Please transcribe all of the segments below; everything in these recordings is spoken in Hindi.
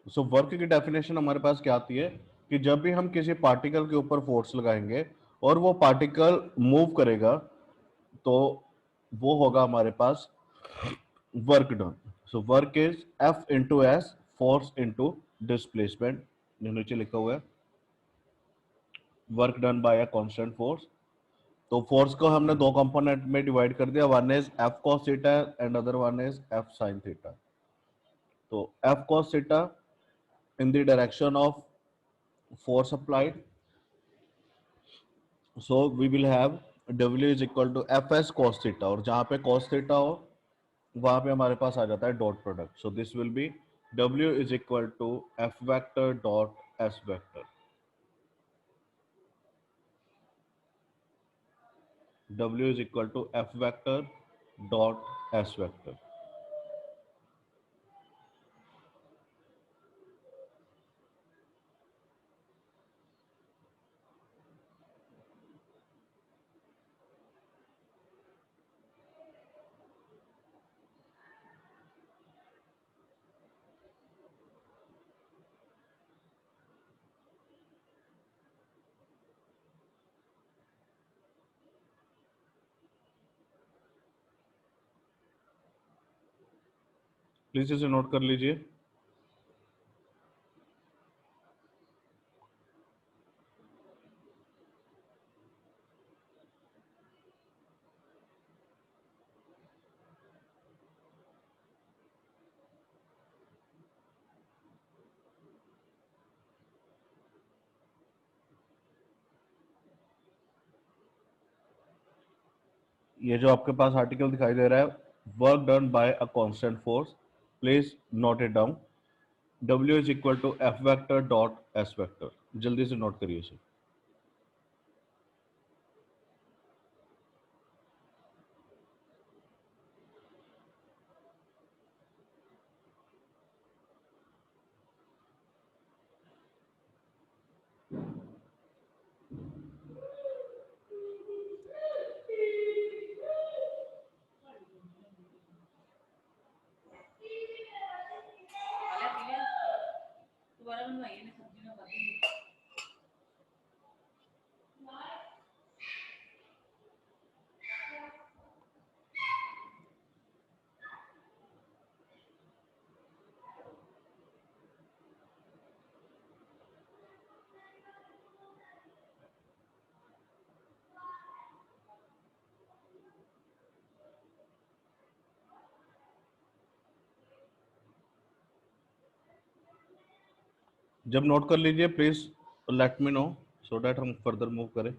सो वर्क की डेफिनेशन हमारे पास क्या आती है कि जब भी हम किसी पार्टिकल के ऊपर फोर्स लगाएंगे और वो पार्टिकल मूव करेगा तो वो होगा हमारे पास work done. So work is F into S, force into displacement, नीचे लिखा हुआ है work done by a constant force. तो फोर्स को हमने दो कंपोनेंट में डिवाइड कर दिया, one is F cos theta and other one is F sine theta. तो F cos theta in the direction of force applied, so we will have W is equal to Fs cos theta, और जहां पे cos theta हो वहां पे हमारे पास आ जाता है dot product. So this will be W is equal to F vector dot S vector। W is equal to F vector dot S vector। Please इसे नोट कर लीजिए। ये जो आपके पास आर्टिकल दिखाई दे रहा है, work done by a constant force, please note it down. W is equal to F vector dot S vector। जल्दी से नोट करिए इसे। जब नोट कर लीजिए please let me know so that हम फर्दर मूव करें।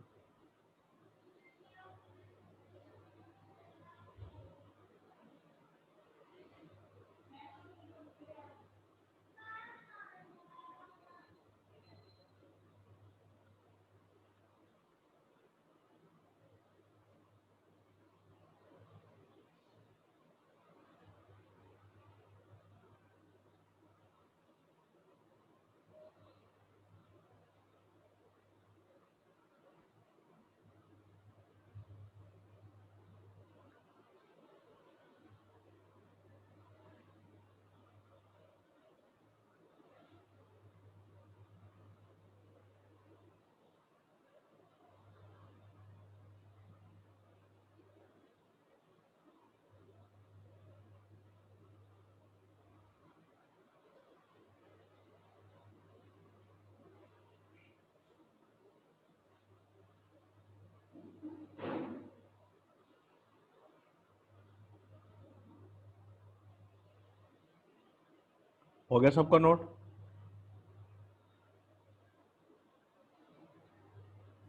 हो गया सबका नोट?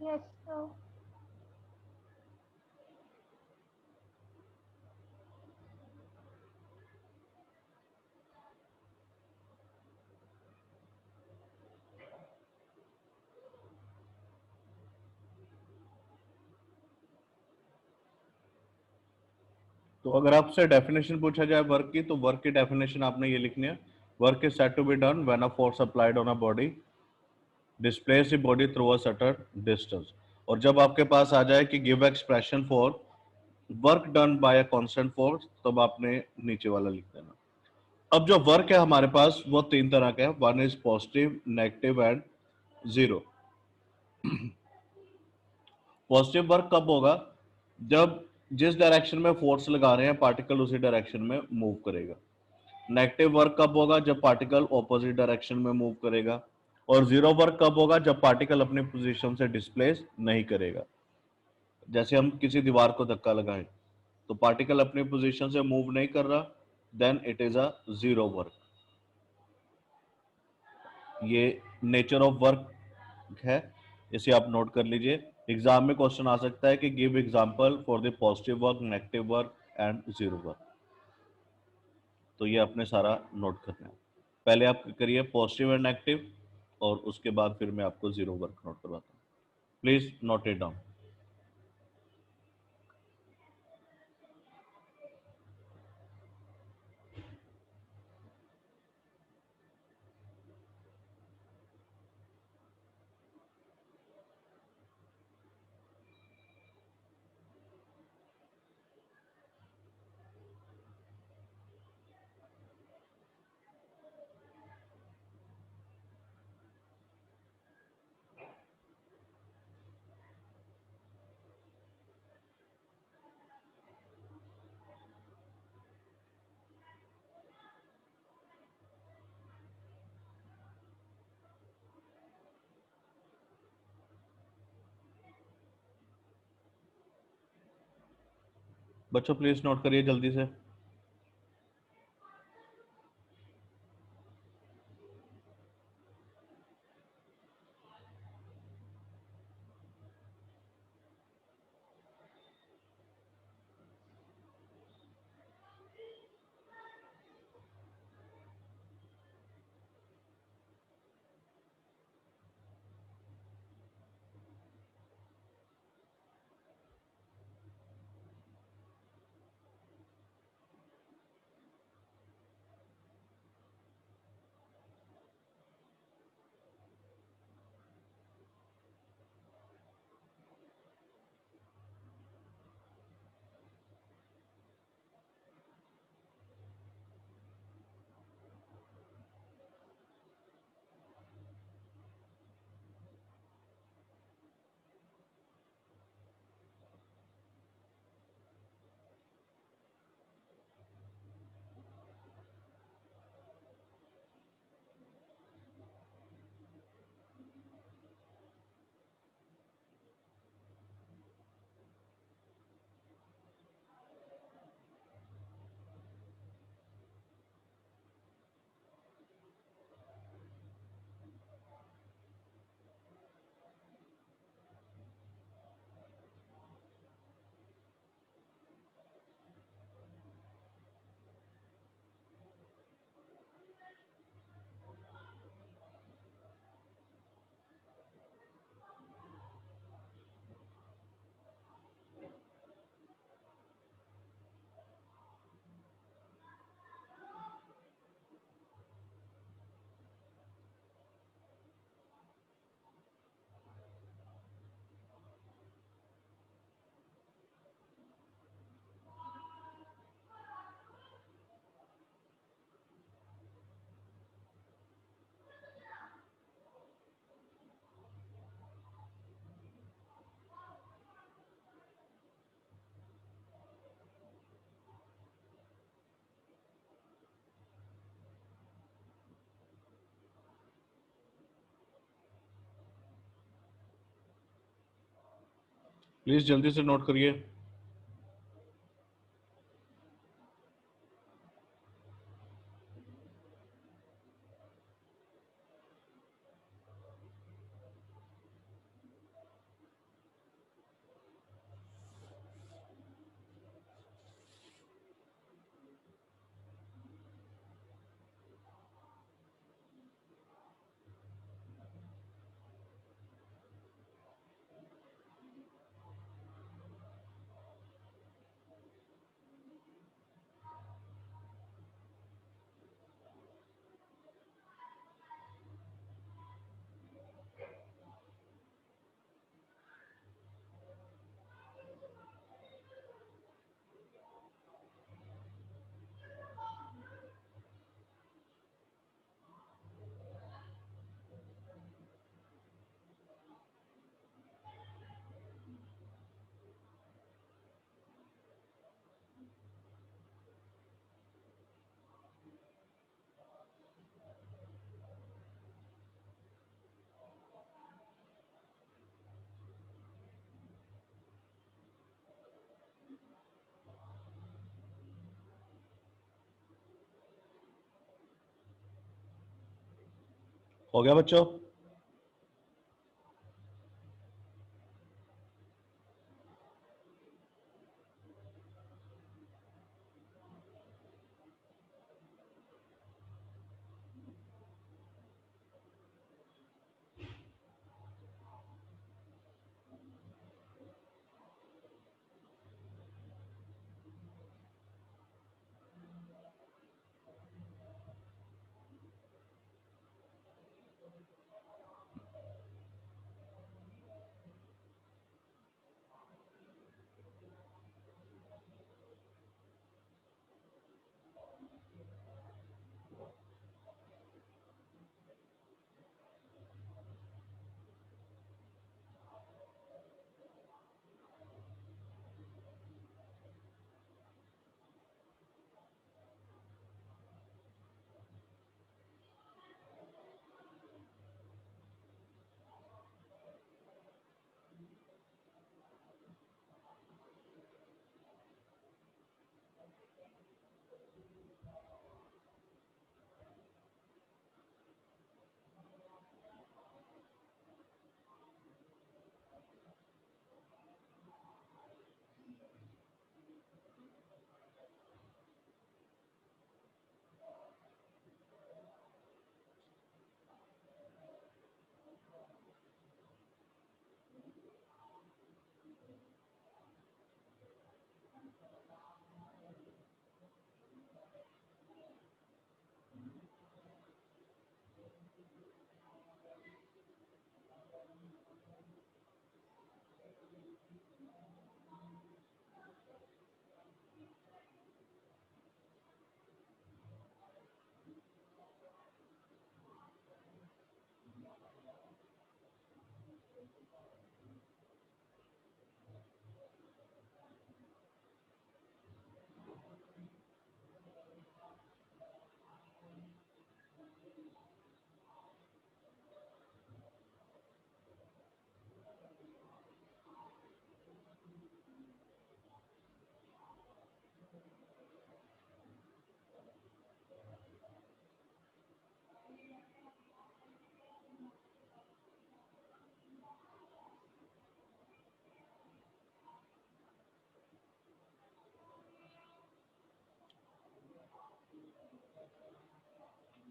Yes, sir. तो अगर आपसे डेफिनेशन पूछा जाए वर्क की, तो वर्क की डेफिनेशन आपने ये लिखनी है, work is said to be done when a force applied on a body displace the body through a certain distance. और जब आपके पास आ जाए कि give expression for work done by a constant force, तब आपने नीचे वाला लिख देना। अब जो वर्क है हमारे पास वो तीन तरह का है, one is positive, negative and zero. Positive work कब होगा? जब जिस डायरेक्शन में फोर्स लगा रहे हैं पार्टिकल उसी डायरेक्शन में मूव करेगा। नेगेटिव वर्क कब होगा? जब पार्टिकल ऑपोजिट डायरेक्शन में मूव करेगा। और जीरो वर्क कब होगा? जब पार्टिकल अपनी पोजीशन से डिस्प्लेस नहीं करेगा। जैसे हम किसी दीवार को धक्का लगाएं तो पार्टिकल अपनी पोजीशन से मूव नहीं कर रहा, then it is a zero work. ये नेचर ऑफ वर्क है, इसे आप नोट कर लीजिए। एग्जाम में क्वेश्चन आ सकता है कि give example for the positive work, negative work and zero work. तो ये आपने सारा नोट करना है। पहले आप करिए पॉजिटिव एंड नेगेटिव, और उसके बाद फिर मैं आपको जीरो वर्क नोट करवाता हूँ। Please note it down. बच्चों प्लीज नोट करिए जल्दी से। प्लीज जल्दी से नोट करिए। हो गया बच्चों?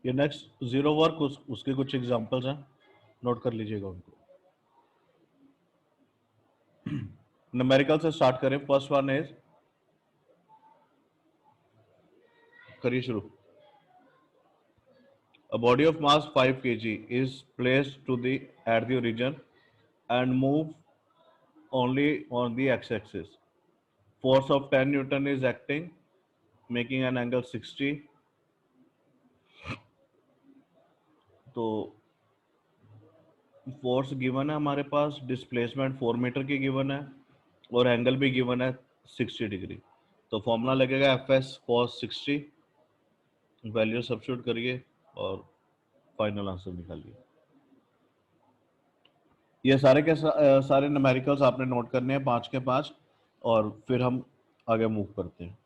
ये नेक्स्ट जीरो वर्क उसके कुछ एग्जांपल्स हैं, नोट कर लीजिएगा उनको। न्यूमेरिकल से स्टार्ट करें। फर्स्ट वन इज, करिए शुरू। A body of mass 5 kg is placed to the at the origin and move only on the x-axis. Force of 10 Newton is acting, making an angle 60. तो फोर्स गिवन है हमारे पास, डिस्प्लेसमेंट 4 मीटर की गिवन है और एंगल भी गिवन है 60 डिग्री। तो फॉर्मूला लगेगा F S cos 60, value substitute करिए और फाइनल आंसर निकालिए। ये सारे के सारे न्यूमेरिकल्स आपने नोट करने हैं 5 के 5, और फिर हम आगे मूव करते हैं।